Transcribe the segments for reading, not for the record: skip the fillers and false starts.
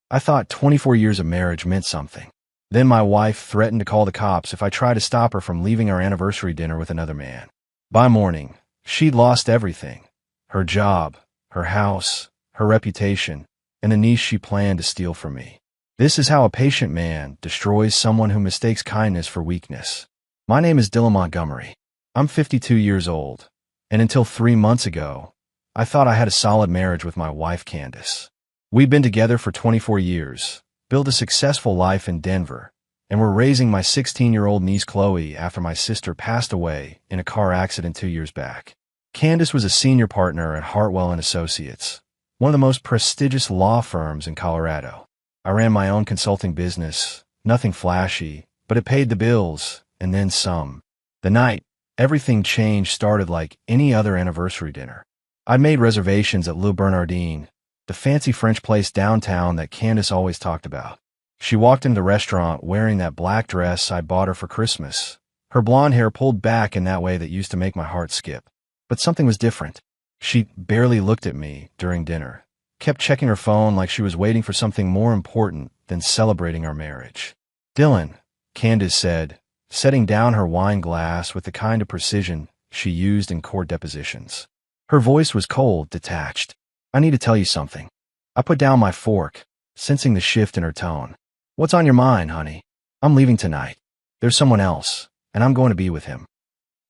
I thought 24 years of marriage meant something. Then my wife threatened to call the cops if I tried to stop her from leaving our anniversary dinner with another man. By morning, she'd lost everything. Her job, her house, her reputation, and the niece she planned to steal from me. This is how a patient man destroys someone who mistakes kindness for weakness. My name is Dylan Montgomery. I'm 52 years old, and until 3 months ago, I thought I had a solid marriage with my wife, Candace. We've been together for 24 years, built a successful life in Denver, and we're raising my 16-year-old niece Chloe after my sister passed away in a car accident 2 years back. Candace was a senior partner at Hartwell & Associates, one of the most prestigious law firms in Colorado. I ran my own consulting business, nothing flashy, but it paid the bills, and then some. The night everything changed started like any other anniversary dinner. I'd made reservations at Le Bernardin, the fancy French place downtown that Candace always talked about. She walked into the restaurant wearing that black dress I bought her for Christmas, her blonde hair pulled back in that way that used to make my heart skip. But something was different. She barely looked at me during dinner, kept checking her phone like she was waiting for something more important than celebrating our marriage. "Dylan," Candace said, setting down her wine glass with the kind of precision she used in court depositions. Her voice was cold, detached. "I need to tell you something." I put down my fork, sensing the shift in her tone. "What's on your mind, honey?" "I'm leaving tonight. There's someone else, and I'm going to be with him."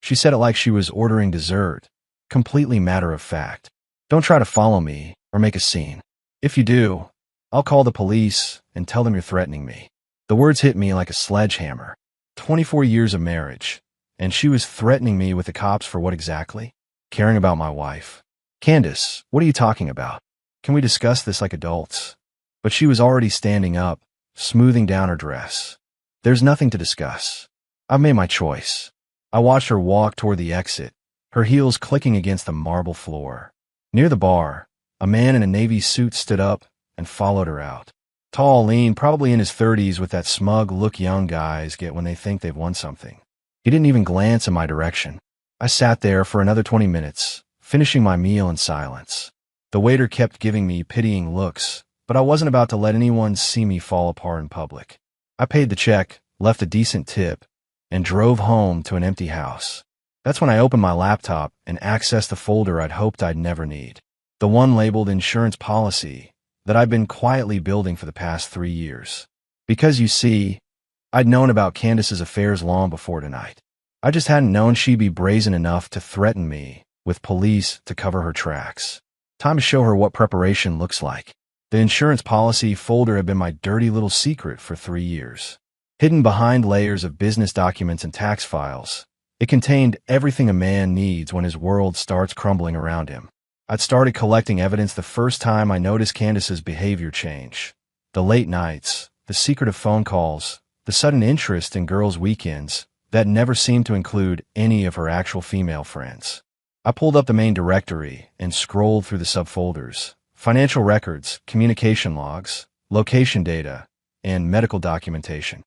She said it like she was ordering dessert, completely matter of fact. "Don't try to follow me or make a scene. If you do, I'll call the police and tell them you're threatening me." The words hit me like a sledgehammer. 24 years of marriage, and she was threatening me with the cops for what exactly? Caring about my wife. "Candace, what are you talking about? Can we discuss this like adults?" But she was already standing up, smoothing down her dress. "There's nothing to discuss. I've made my choice." I watched her walk toward the exit, her heels clicking against the marble floor. Near the bar, a man in a navy suit stood up and followed her out. Tall, lean, probably in his 30s with that smug look young guys get when they think they've won something. He didn't even glance in my direction. I sat there for another 20 minutes, finishing my meal in silence. The waiter kept giving me pitying looks, but I wasn't about to let anyone see me fall apart in public. I paid the check, left a decent tip, and drove home to an empty house. That's when I opened my laptop and accessed the folder I'd hoped I'd never need. The one labeled insurance policy that I'd been quietly building for the past 3 years. Because you see, I'd known about Candace's affairs long before tonight. I just hadn't known she'd be brazen enough to threaten me with police to cover her tracks. Time to show her what preparation looks like. The insurance policy folder had been my dirty little secret for 3 years. Hidden behind layers of business documents and tax files, it contained everything a man needs when his world starts crumbling around him. I'd started collecting evidence the first time I noticed Candace's behavior change. The late nights, the secretive phone calls, the sudden interest in girls' weekends that never seemed to include any of her actual female friends. I pulled up the main directory and scrolled through the subfolders: financial records, communication logs, location data, and medical documentation.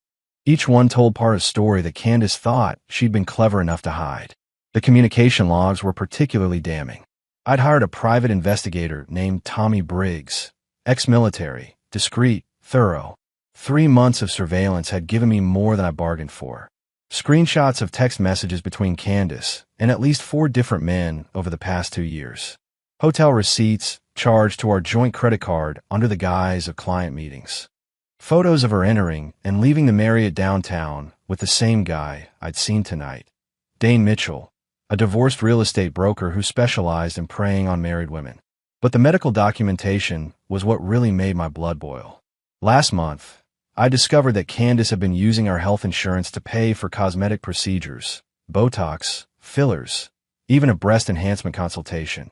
Each one told part of a story that Candace thought she'd been clever enough to hide. The communication logs were particularly damning. I'd hired a private investigator named Tommy Briggs, ex-military, discreet, thorough. 3 months of surveillance had given me more than I bargained for. Screenshots of text messages between Candace and at least 4 different men over the past 2 years. Hotel receipts charged to our joint credit card under the guise of client meetings. Photos of her entering and leaving the Marriott downtown with the same guy I'd seen tonight, Dane Mitchell, a divorced real estate broker who specialized in preying on married women. But the medical documentation was what really made my blood boil. Last month, I discovered that Candace had been using our health insurance to pay for cosmetic procedures, Botox, fillers, even a breast enhancement consultation,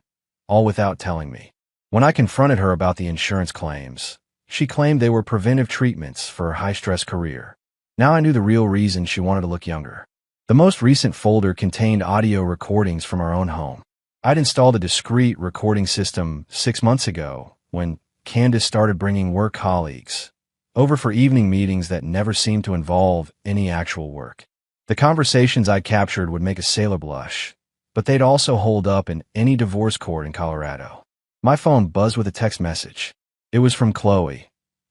all without telling me. When I confronted her about the insurance claims, she claimed they were preventive treatments for her high-stress career. Now I knew the real reason she wanted to look younger. The most recent folder contained audio recordings from our own home. I'd installed a discreet recording system 6 months ago when Candace started bringing work colleagues over for evening meetings that never seemed to involve any actual work. The conversations I captured would make a sailor blush, but they'd also hold up in any divorce court in Colorado. My phone buzzed with a text message. It was from Chloe,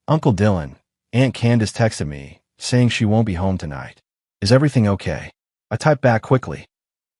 Uncle Dylan, Aunt Candace texted me, saying she won't be home tonight. Is everything okay? I typed back quickly.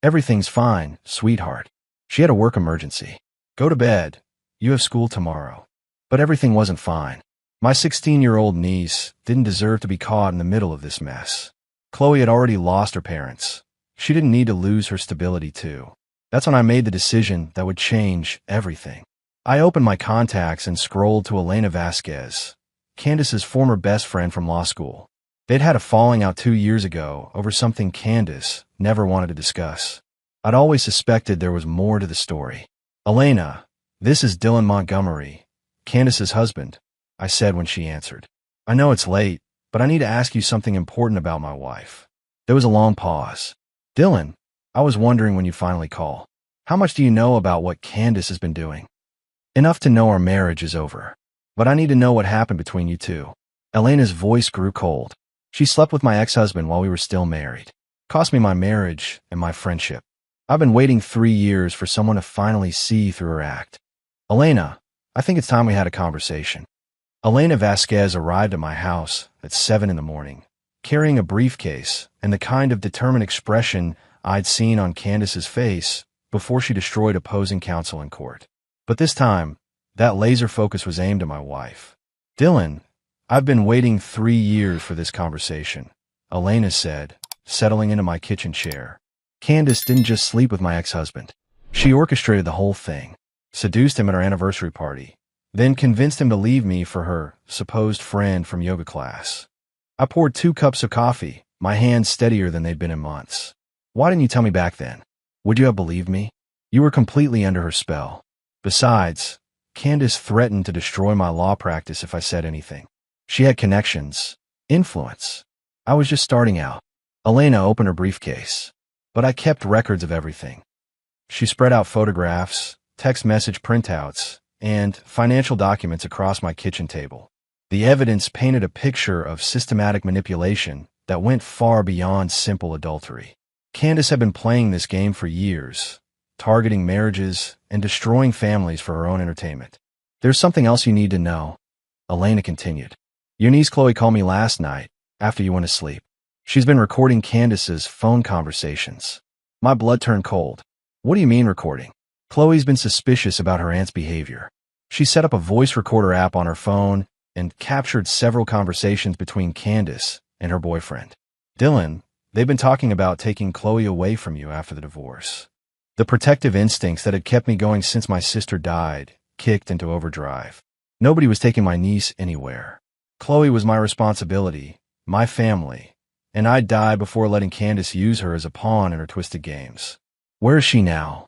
Everything's fine, sweetheart. She had a work emergency. Go to bed. You have school tomorrow. But everything wasn't fine. My 16-year-old niece didn't deserve to be caught in the middle of this mess. Chloe had already lost her parents. She didn't need to lose her stability too. That's when I made the decision that would change everything. I opened my contacts and scrolled to Elena Vasquez, Candace's former best friend from law school. They'd had a falling out 2 years ago over something Candace never wanted to discuss. I'd always suspected there was more to the story. Elena, this is Dylan Montgomery, Candace's husband, I said when she answered. I know it's late, but I need to ask you something important about my wife. There was a long pause. Dylan, I was wondering when you finally call. How much do you know about what Candace has been doing? Enough to know our marriage is over. But I need to know what happened between you two. Elena's voice grew cold. She slept with my ex-husband while we were still married. Cost me my marriage and my friendship. I've been waiting 3 years for someone to finally see through her act. Elena, I think it's time we had a conversation. Elena Vasquez arrived at my house at 7 in the morning, carrying a briefcase and the kind of determined expression I'd seen on Candace's face before she destroyed opposing counsel in court. But this time, that laser focus was aimed at my wife. Dylan, I've been waiting 3 years for this conversation, Elena said, settling into my kitchen chair. Candace didn't just sleep with my ex-husband. She orchestrated the whole thing, seduced him at our anniversary party, then convinced him to leave me for her supposed friend from yoga class. I poured 2 cups of coffee, my hands steadier than they'd been in months. Why didn't you tell me back then? Would you have believed me? You were completely under her spell. Besides, Candace threatened to destroy my law practice if I said anything. She had connections, influence. I was just starting out. Elena opened her briefcase, but I kept records of everything. She spread out photographs, text message printouts, and financial documents across my kitchen table. The evidence painted a picture of systematic manipulation that went far beyond simple adultery. Candace had been playing this game for years, targeting marriages and destroying families for her own entertainment. There's something else you need to know, Elena continued. Your niece Chloe called me last night, after you went to sleep. She's been recording Candace's phone conversations. My blood turned cold. What do you mean recording? Chloe's been suspicious about her aunt's behavior. She set up a voice recorder app on her phone and captured several conversations between Candace and her boyfriend. Dylan, they've been talking about taking Chloe away from you after the divorce. The protective instincts that had kept me going since my sister died kicked into overdrive. Nobody was taking my niece anywhere. Chloe was my responsibility, my family, and I'd die before letting Candace use her as a pawn in her twisted games. Where is she now?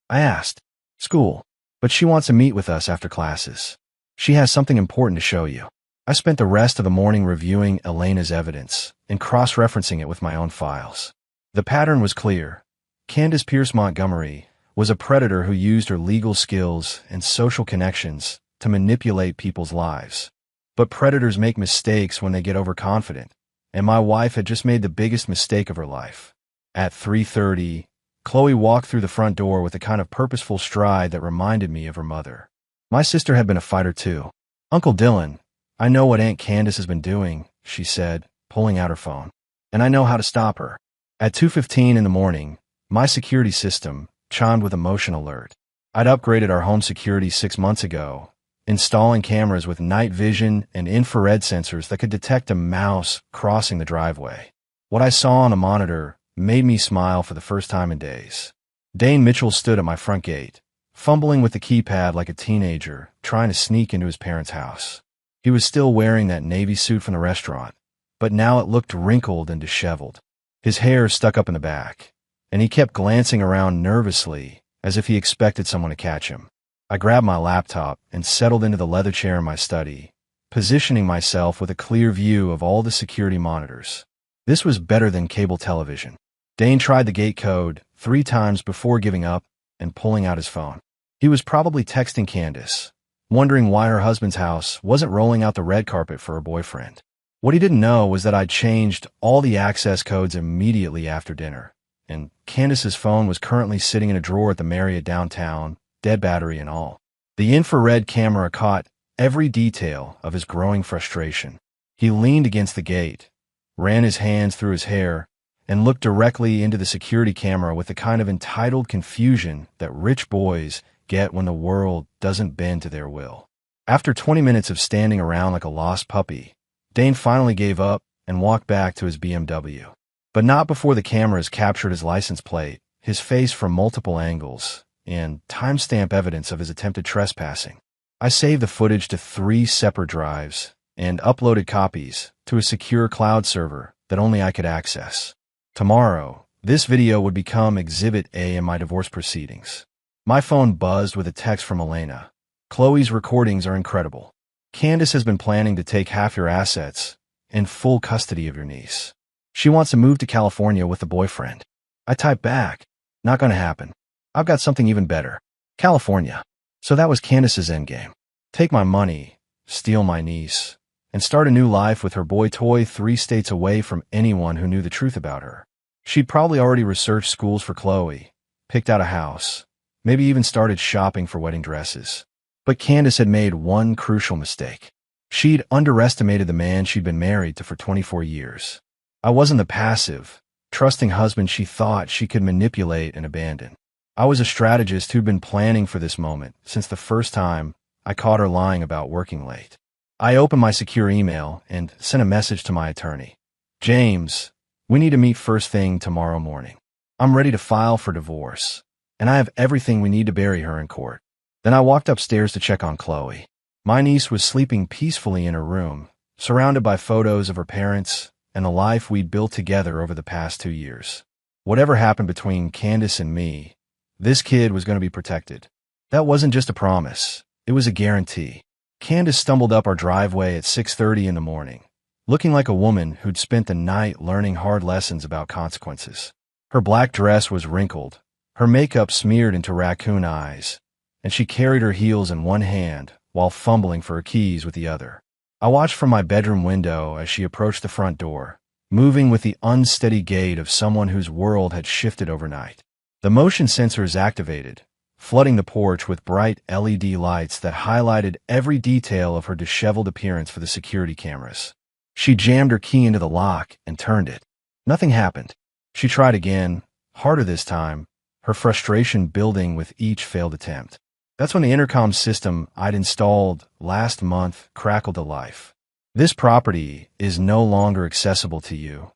I asked. School, but she wants to meet with us after classes. She has something important to show you. I spent the rest of the morning reviewing Elena's evidence and cross-referencing it with my own files. The pattern was clear. Candace Pierce Montgomery was a predator who used her legal skills and social connections to manipulate people's lives. But predators make mistakes when they get overconfident, and my wife had just made the biggest mistake of her life. At 3:30, Chloe walked through the front door with a kind of purposeful stride that reminded me of her mother. My sister had been a fighter too. Uncle Dylan, I know what Aunt Candace has been doing, she said, pulling out her phone. And I know how to stop her. At 2:15 in the morning, my security system chimed with a motion alert. I'd upgraded our home security 6 months ago, installing cameras with night vision and infrared sensors that could detect a mouse crossing the driveway. What I saw on the monitor made me smile for the first time in days. Dane Mitchell stood at my front gate, fumbling with the keypad like a teenager trying to sneak into his parents' house. He was still wearing that navy suit from the restaurant, but now it looked wrinkled and disheveled. His hair stuck up in the back, and he kept glancing around nervously as if he expected someone to catch him. I grabbed my laptop and settled into the leather chair in my study, positioning myself with a clear view of all the security monitors. This was better than cable television. Dane tried the gate code 3 times before giving up and pulling out his phone. He was probably texting Candace, wondering why her husband's house wasn't rolling out the red carpet for her boyfriend. What he didn't know was that I'd changed all the access codes immediately after dinner, and Candace's phone was currently sitting in a drawer at the Marriott downtown, dead battery and all. The infrared camera caught every detail of his growing frustration. He leaned against the gate, ran his hands through his hair, and looked directly into the security camera with the kind of entitled confusion that rich boys get when the world doesn't bend to their will. After 20 minutes of standing around like a lost puppy, Dane finally gave up and walked back to his BMW. But not before the cameras captured his license plate, his face from multiple angles, and timestamp evidence of his attempted trespassing. I saved the footage to 3 separate drives and uploaded copies to a secure cloud server that only I could access. Tomorrow, this video would become Exhibit A in my divorce proceedings. My phone buzzed with a text from Elena. Chloe's recordings are incredible. Candace has been planning to take half your assets in full custody of your niece. She wants to move to California with a boyfriend. I typed back, not gonna happen. I've got something even better. California. So that was Candace's endgame. Take my money, steal my niece, and start a new life with her boy toy 3 states away from anyone who knew the truth about her. She'd probably already researched schools for Chloe, picked out a house, maybe even started shopping for wedding dresses. But Candace had made one crucial mistake. She'd underestimated the man she'd been married to for 24 years. I wasn't the passive, trusting husband she thought she could manipulate and abandon. I was a strategist who'd been planning for this moment since the first time I caught her lying about working late. I opened my secure email and sent a message to my attorney. James, we need to meet first thing tomorrow morning. I'm ready to file for divorce, and I have everything we need to bury her in court. Then I walked upstairs to check on Chloe. My niece was sleeping peacefully in her room, surrounded by photos of her parents and the life we'd built together over the past 2 years. Whatever happened between Candace and me, this kid was going to be protected. That wasn't just a promise, it was a guarantee. Candace stumbled up our driveway at 6:30 in the morning, looking like a woman who'd spent the night learning hard lessons about consequences. Her black dress was wrinkled, her makeup smeared into raccoon eyes, and she carried her heels in one hand while fumbling for her keys with the other. I watched from my bedroom window as she approached the front door, moving with the unsteady gait of someone whose world had shifted overnight. The motion sensors activated, flooding the porch with bright LED lights that highlighted every detail of her disheveled appearance for the security cameras. She jammed her key into the lock and turned it. Nothing happened. She tried again, harder this time, her frustration building with each failed attempt. That's when the intercom system I'd installed last month crackled to life. This property is no longer accessible to you.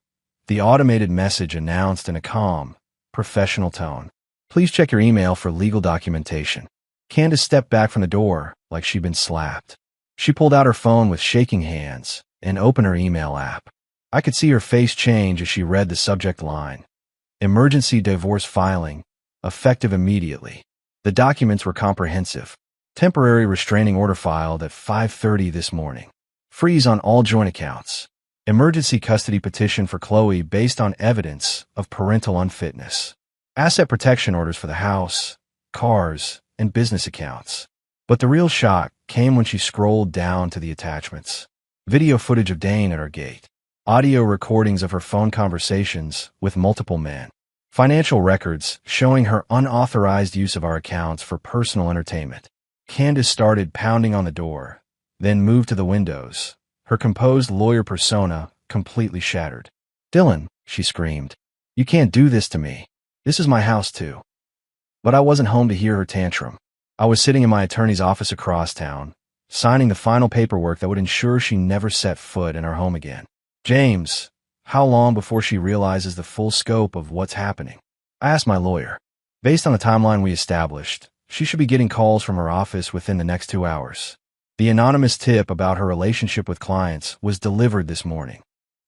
The automated message announced in a calm, professional tone. Please check your email for legal documentation. Candace stepped back from the door like she'd been slapped. She pulled out her phone with shaking hands and opened her email app. I could see her face change as she read the subject line. Emergency divorce filing, effective immediately. The documents were comprehensive. Temporary restraining order filed at 5:30 this morning. Freeze on all joint accounts. Emergency custody petition for Chloe based on evidence of parental unfitness. Asset protection orders for the house, cars, and business accounts. But the real shock came when she scrolled down to the attachments. Video footage of Dane at our gate. Audio recordings of her phone conversations with multiple men. Financial records showing her unauthorized use of our accounts for personal entertainment. Candace started pounding on the door, then moved to the windows, her composed lawyer persona completely shattered. Dylan, she screamed, you can't do this to me. This is my house too. But I wasn't home to hear her tantrum. I was sitting in my attorney's office across town, signing the final paperwork that would ensure she never set foot in our home again. James, how long before she realizes the full scope of what's happening? I asked my lawyer. Based on the timeline we established, she should be getting calls from her office within the next 2 hours. The anonymous tip about her relationship with clients was delivered this morning.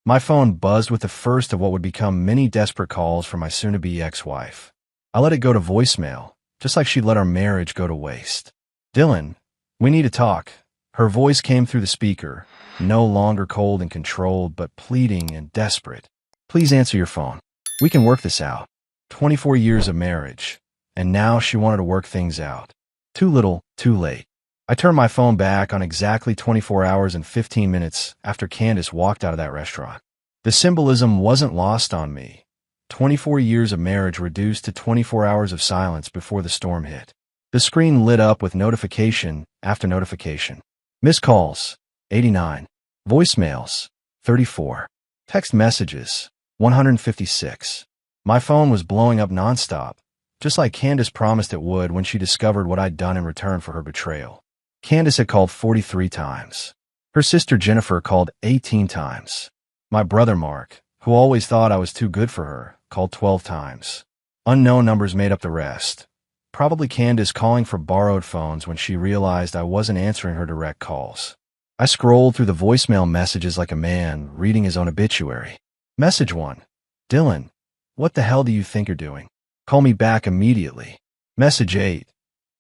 My phone buzzed with the first of what would become many desperate calls from my soon-to-be ex-wife. I let it go to voicemail, just like she let our marriage go to waste. Dylan, we need to talk. Her voice came through the speaker, no longer cold and controlled, but pleading and desperate. Please answer your phone. We can work this out. 24 years of marriage, and now she wanted to work things out. Too little, too late. I turned my phone back on exactly 24 hours and 15 minutes after Candace walked out of that restaurant. The symbolism wasn't lost on me. 24 years of marriage reduced to 24 hours of silence before the storm hit. The screen lit up with notification after notification. Missed calls, 89. Voicemails, 34. Text messages, 156. My phone was blowing up nonstop, just like Candace promised it would when she discovered what I'd done in return for her betrayal. Candace had called 43 times. Her sister Jennifer called 18 times. My brother Mark, who always thought I was too good for her, called 12 times. Unknown numbers made up the rest. Probably Candace calling for borrowed phones when she realized I wasn't answering her direct calls. I scrolled through the voicemail messages like a man reading his own obituary. Message 1. Dylan, what the hell do you think you're doing? Call me back immediately. Message 8.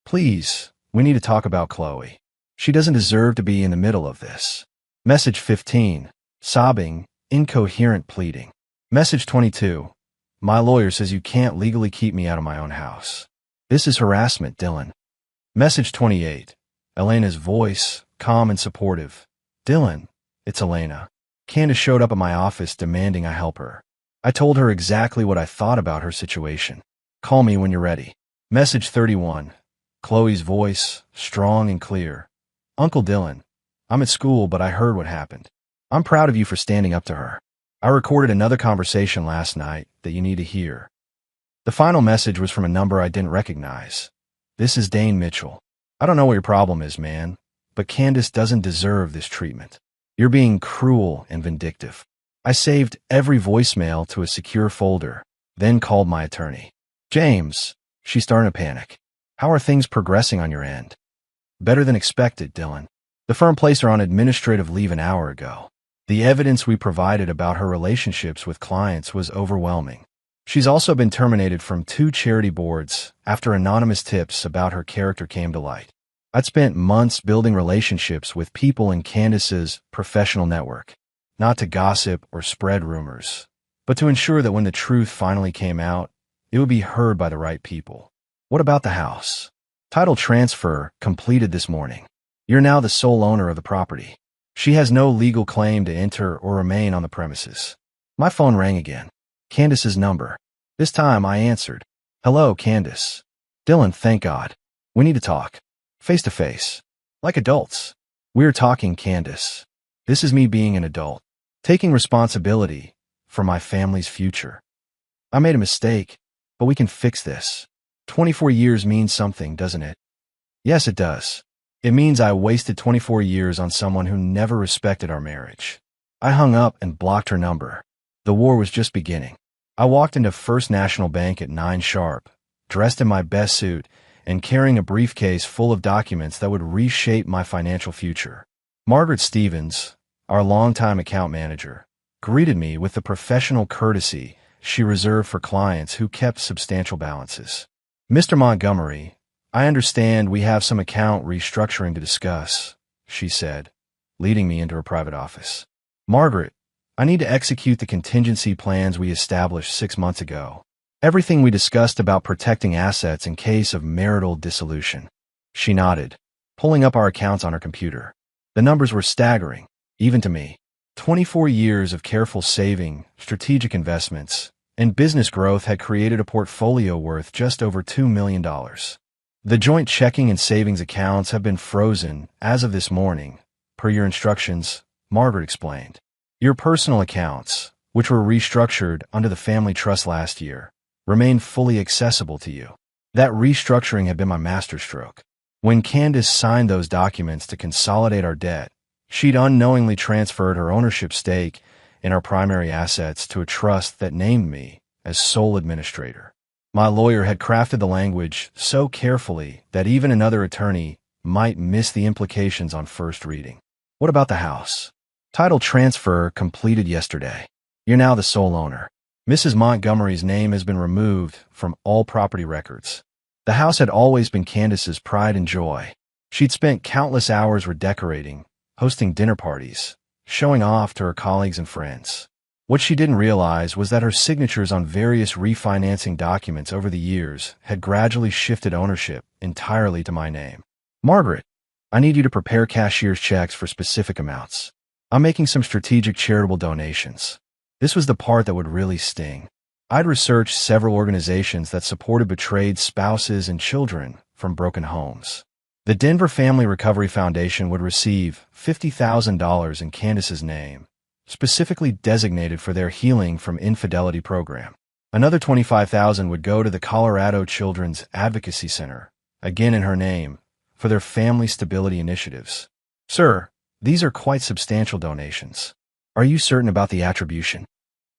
Please, we need to talk about Chloe. She doesn't deserve to be in the middle of this. Message 15. Sobbing, incoherent pleading. Message 22. My lawyer says you can't legally keep me out of my own house. This is harassment, Dylan. Message 28. Elena's voice, calm and supportive. Dylan, it's Elena. Candace showed up at my office demanding I help her. I told her exactly what I thought about her situation. Call me when you're ready. Message 31. Chloe's voice, strong and clear. Uncle Dylan, I'm at school, but I heard what happened. I'm proud of you for standing up to her. I recorded another conversation last night that you need to hear. The final message was from a number I didn't recognize. This is Dane Mitchell. I don't know what your problem is, man, but Candace doesn't deserve this treatment. You're being cruel and vindictive. I saved every voicemail to a secure folder, then called my attorney. James, she's starting to panic. How are things progressing on your end? Better than expected, Dylan. The firm placed her on administrative leave an hour ago. The evidence we provided about her relationships with clients was overwhelming. She's also been terminated from 2 charity boards after anonymous tips about her character came to light. I'd spent months building relationships with people in Candace's professional network, not to gossip or spread rumors, but to ensure that when the truth finally came out, it would be heard by the right people. What about the house? Title transfer completed this morning. You're now the sole owner of the property. She has no legal claim to enter or remain on the premises. My phone rang again. Candace's number. This time I answered. Hello, Candace. Dylan, thank God. We need to talk. Face to face. Like adults. We're talking, Candace. This is me being an adult. Taking responsibility for my family's future. I made a mistake, but we can fix this. 24 years means something, doesn't it? Yes, it does. It means I wasted 24 years on someone who never respected our marriage. I hung up and blocked her number. The war was just beginning. I walked into First National Bank at 9 sharp, dressed in my best suit, and carrying a briefcase full of documents that would reshape my financial future. Margaret Stevens, our longtime account manager, greeted me with the professional courtesy she reserved for clients who kept substantial balances. Mr. Montgomery, I understand we have some account restructuring to discuss, she said, leading me into her private office. Margaret, I need to execute the contingency plans we established 6 months ago. Everything we discussed about protecting assets in case of marital dissolution. She nodded, pulling up our accounts on her computer. The numbers were staggering, even to me. 24 years of careful saving, strategic investments, and business growth had created a portfolio worth just over $2 million. The joint checking and savings accounts have been frozen as of this morning, per your instructions, Margaret explained. Your personal accounts, which were restructured under the family trust last year, remain fully accessible to you. That restructuring had been my masterstroke. When Candace signed those documents to consolidate our debt, she'd unknowingly transferred her ownership stake in our primary assets to a trust that named me as sole administrator. My lawyer had crafted the language so carefully that even another attorney might miss the implications on first reading. What about the house? Title transfer completed yesterday. You're now the sole owner. Mrs. Montgomery's name has been removed from all property records. The house had always been Candace's pride and joy. She'd spent countless hours redecorating, hosting dinner parties, showing off to her colleagues and friends. What she didn't realize was that her signatures on various refinancing documents over the years had gradually shifted ownership entirely to my name. Margaret, I need you to prepare cashier's checks for specific amounts. I'm making some strategic charitable donations. This was the part that would really sting. I'd researched several organizations that supported betrayed spouses and children from broken homes. The Denver Family Recovery Foundation would receive $50,000 in Candace's name, specifically designated for their Healing from Infidelity program. Another $25,000 would go to the Colorado Children's Advocacy Center, again in her name, for their family stability initiatives. Sir, these are quite substantial donations. Are you certain about the attribution?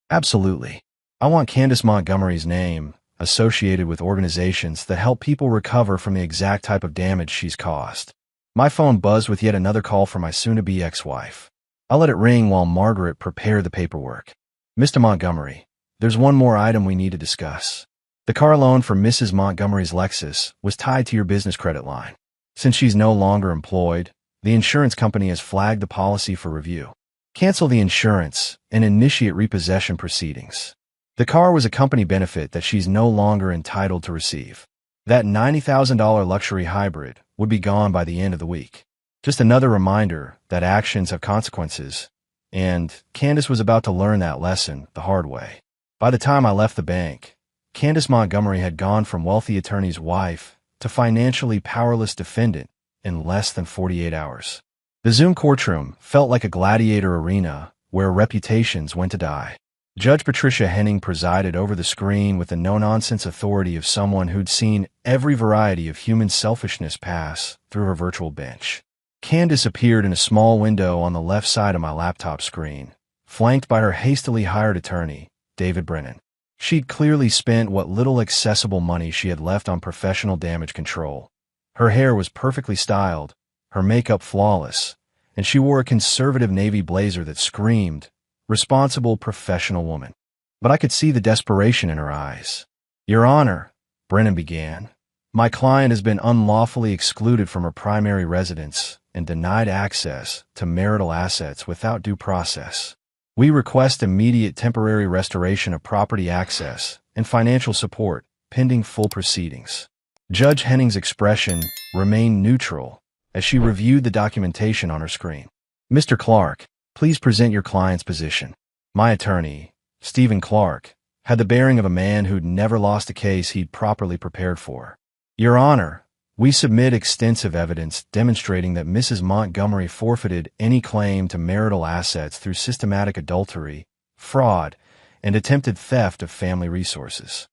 Absolutely. I want Candace Montgomery's name associated with organizations that help people recover from the exact type of damage she's caused. My phone buzzed with yet another call from my soon-to-be ex-wife. I let it ring while Margaret prepared the paperwork. Mr. Montgomery, there's one more item we need to discuss. The car loan for Mrs. Montgomery's Lexus was tied to your business credit line. Since she's no longer employed, the insurance company has flagged the policy for review. Cancel the insurance and initiate repossession proceedings. The car was a company benefit that she's no longer entitled to receive. That $90,000 luxury hybrid would be gone by the end of the week. Just another reminder that actions have consequences, and Candace was about to learn that lesson the hard way. By the time I left the bank, Candace Montgomery had gone from wealthy attorney's wife to financially powerless defendant in less than 48 hours. The Zoom courtroom felt like a gladiator arena where reputations went to die. Judge Patricia Henning presided over the screen with the no-nonsense authority of someone who'd seen every variety of human selfishness pass through her virtual bench. Candace appeared in a small window on the left side of my laptop screen, flanked by her hastily hired attorney, David Brennan. She'd clearly spent what little accessible money she had left on professional damage control. Her hair was perfectly styled, her makeup flawless, and she wore a conservative navy blazer that screamed, responsible professional woman. But I could see the desperation in her eyes. Your Honor, Brennan began, my client has been unlawfully excluded from her primary residence and denied access to marital assets without due process. We request immediate temporary restoration of property access and financial support pending full proceedings. Judge Henning's expression remained neutral as she reviewed the documentation on her screen. Mr. Clark, please present your client's position. My attorney, Stephen Clark, had the bearing of a man who'd never lost a case he'd properly prepared for. Your Honor, we submit extensive evidence demonstrating that Mrs. Montgomery forfeited any claim to marital assets through systematic adultery, fraud, and attempted theft of family resources.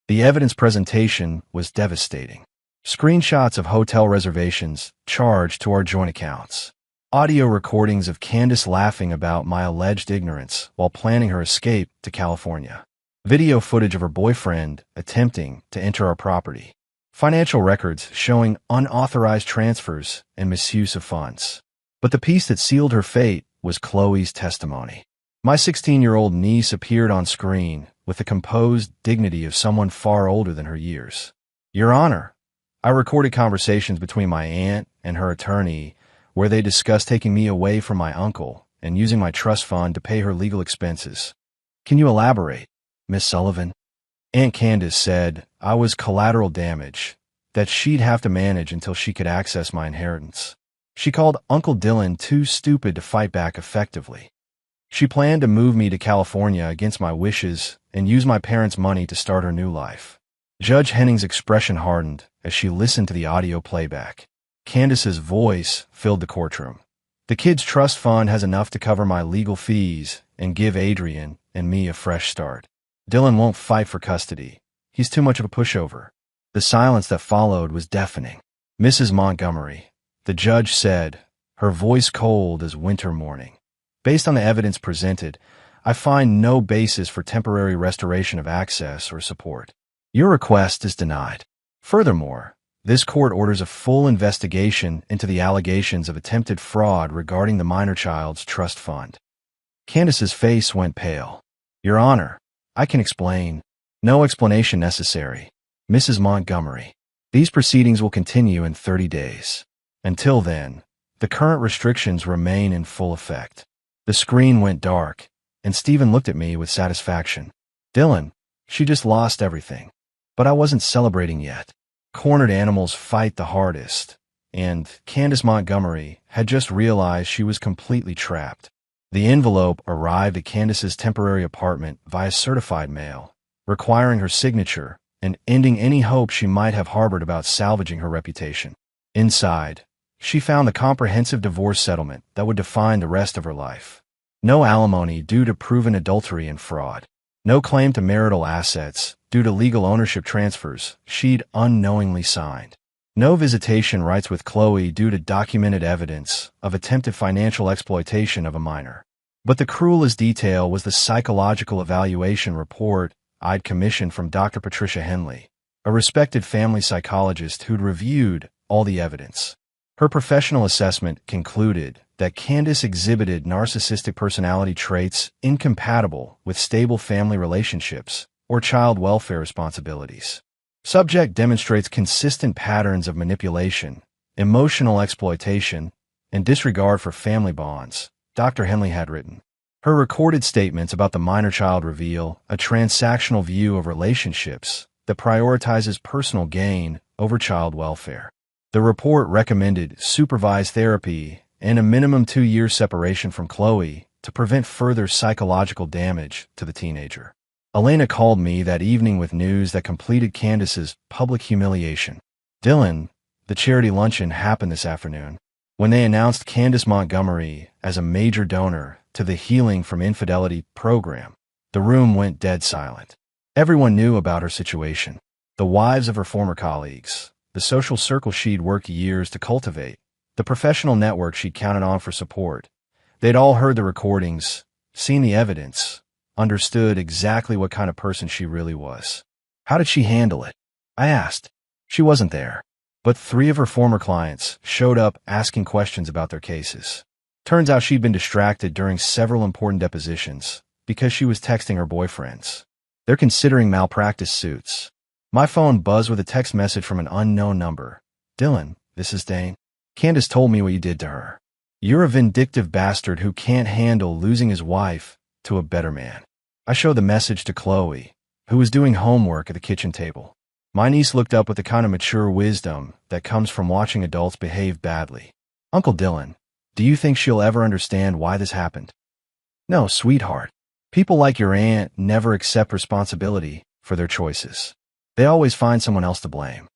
The evidence presentation was devastating. Screenshots of hotel reservations charged to our joint accounts. Audio recordings of Candace laughing about my alleged ignorance while planning her escape to California. Video footage of her boyfriend attempting to enter our property. Financial records showing unauthorized transfers and misuse of funds. But the piece that sealed her fate was Chloe's testimony. My 16-year-old niece appeared on screen with the composed dignity of someone far older than her years. Your Honor, I recorded conversations between my aunt and her attorney where they discussed taking me away from my uncle and using my trust fund to pay her legal expenses. Can you elaborate, Miss Sullivan? Aunt Candace said I was collateral damage that she'd have to manage until she could access my inheritance. She called Uncle Dylan too stupid to fight back effectively. She planned to move me to California against my wishes and use my parents' money to start her new life. Judge Henning's expression hardened as she listened to the audio playback. Candace's voice filled the courtroom. The kids' trust fund has enough to cover my legal fees and give Adrian and me a fresh start. Dylan won't fight for custody. He's too much of a pushover. The silence that followed was deafening. Mrs. Montgomery, the judge said, her voice cold as winter morning. Based on the evidence presented, I find no basis for temporary restoration of access or support. Your request is denied. Furthermore, this court orders a full investigation into the allegations of attempted fraud regarding the minor child's trust fund. Candace's face went pale. Your Honor, I can explain. No explanation necessary. Mrs. Montgomery, these proceedings will continue in 30 days. Until then, the current restrictions remain in full effect. The screen went dark, and Stephen looked at me with satisfaction. Dylan, she just lost everything. But I wasn't celebrating yet. Cornered animals fight the hardest, and Candace Montgomery had just realized she was completely trapped. The envelope arrived at Candace's temporary apartment via certified mail, requiring her signature and ending any hope she might have harbored about salvaging her reputation. Inside, she found the comprehensive divorce settlement that would define the rest of her life. No alimony due to proven adultery and fraud. No claim to marital assets due to legal ownership transfers she'd unknowingly signed. No visitation rights with Chloe due to documented evidence of attempted financial exploitation of a minor. But the cruelest detail was the psychological evaluation report I'd commissioned from Dr. Patricia Henley, a respected family psychologist who'd reviewed all the evidence. Her professional assessment concluded that Candace exhibited narcissistic personality traits incompatible with stable family relationships or child welfare responsibilities. Subject demonstrates consistent patterns of manipulation, emotional exploitation, and disregard for family bonds, Dr. Henley had written. Her recorded statements about the minor child reveal a transactional view of relationships that prioritizes personal gain over child welfare. The report recommended supervised therapy and a minimum 2-year separation from Chloe to prevent further psychological damage to the teenager. Elena called me that evening with news that completed Candace's public humiliation. "Dylan, the charity luncheon happened this afternoon. When they announced Candace Montgomery as a major donor to the Healing from Infidelity program, the room went dead silent. Everyone knew about her situation. The wives of her former colleagues, the social circle she'd worked years to cultivate, the professional network she'd counted on for support. They'd all heard the recordings, seen the evidence, understood exactly what kind of person she really was. How did she handle it? I asked. She wasn't there. But 3 of her former clients showed up asking questions about their cases. Turns out she'd been distracted during several important depositions because she was texting her boyfriends. They're considering malpractice suits. My phone buzzed with a text message from an unknown number. "Dylan, this is Dane. Candace told me what you did to her. You're a vindictive bastard who can't handle losing his wife to a better man." I showed the message to Chloe, who was doing homework at the kitchen table. My niece looked up with the kind of mature wisdom that comes from watching adults behave badly. "Uncle Dylan, do you think she'll ever understand why this happened?" "No, sweetheart. People like your aunt never accept responsibility for their choices. They always find someone else to blame."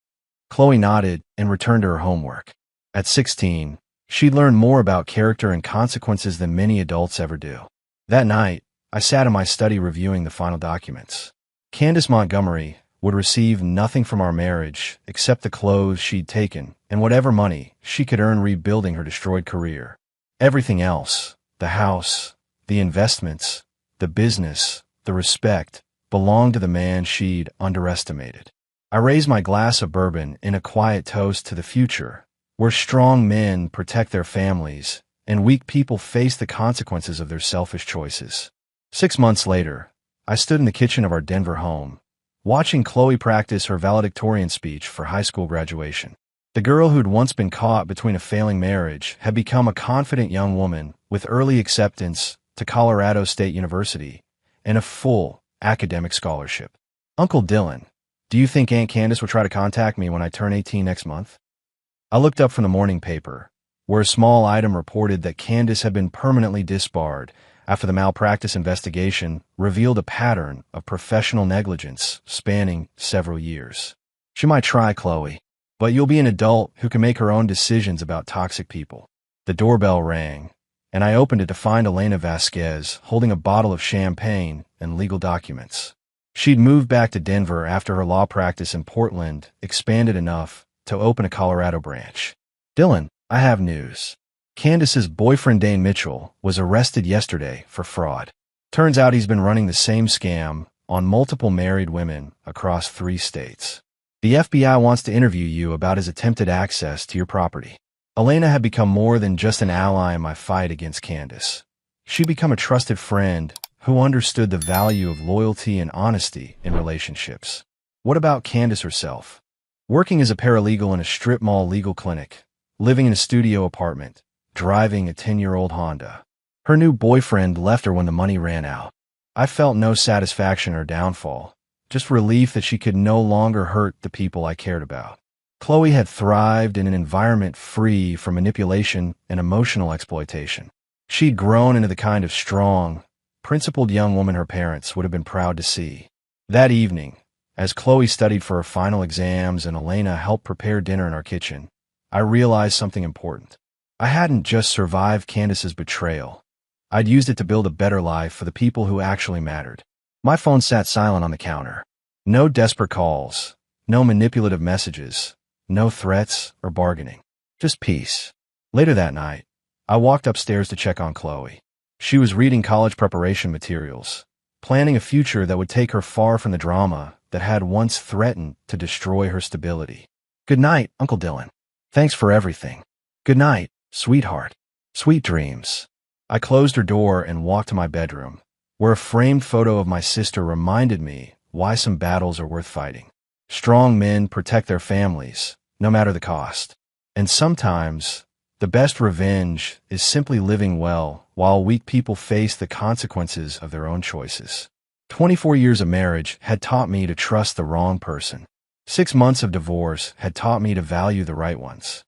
Chloe nodded and returned to her homework. At 16, she'd learned more about character and consequences than many adults ever do. That night, I sat in my study reviewing the final documents. Candace Montgomery would receive nothing from our marriage except the clothes she'd taken and whatever money she could earn rebuilding her destroyed career. Everything else, the house, the investments, the business, the respect, belonged to the man she'd underestimated. I raised my glass of bourbon in a quiet toast to the future, where strong men protect their families and weak people face the consequences of their selfish choices. 6 months later, I stood in the kitchen of our Denver home, watching Chloe practice her valedictorian speech for high school graduation. The girl who'd once been caught between a failing marriage had become a confident young woman with early acceptance to Colorado State University and a full academic scholarship. "Uncle Dylan, do you think Aunt Candace will try to contact me when I turn 18 next month?" I looked up from the morning paper, where a small item reported that Candace had been permanently disbarred after the malpractice investigation revealed a pattern of professional negligence spanning several years. "She might try, Chloe, but you'll be an adult who can make her own decisions about toxic people." The doorbell rang, and I opened it to find Elena Vasquez holding a bottle of champagne and legal documents. She'd moved back to Denver after her law practice in Portland expanded enough to open a Colorado branch. "Dylan, I have news. Candace's boyfriend Dane Mitchell was arrested yesterday for fraud. Turns out he's been running the same scam on multiple married women across 3 states. The FBI wants to interview you about his attempted access to your property." Elena had become more than just an ally in my fight against Candace. She'd become a trusted friend who understood the value of loyalty and honesty in relationships. What about Candace herself? Working as a paralegal in a strip mall legal clinic, living in a studio apartment, driving a 10-year-old Honda. Her new boyfriend left her when the money ran out. I felt no satisfaction or downfall, just relief that she could no longer hurt the people I cared about. Chloe had thrived in an environment free from manipulation and emotional exploitation. She'd grown into the kind of strong, principled young woman her parents would have been proud to see. That evening, as Chloe studied for her final exams and Elena helped prepare dinner in our kitchen, I realized something important. I hadn't just survived Candace's betrayal. I'd used it to build a better life for the people who actually mattered. My phone sat silent on the counter. No desperate calls, no manipulative messages, no threats or bargaining. Just peace. Later that night, I walked upstairs to check on Chloe. She was reading college preparation materials, planning a future that would take her far from the drama that had once threatened to destroy her stability. Good night, Uncle Dylan. Thanks for everything. Good night, sweetheart. Sweet dreams. I closed her door and walked to my bedroom, where a framed photo of my sister reminded me why some battles are worth fighting. Strong men protect their families, no matter the cost. And sometimes, the best revenge is simply living well while weak people face the consequences of their own choices. 24 years of marriage had taught me to trust the wrong person. 6 months of divorce had taught me to value the right ones.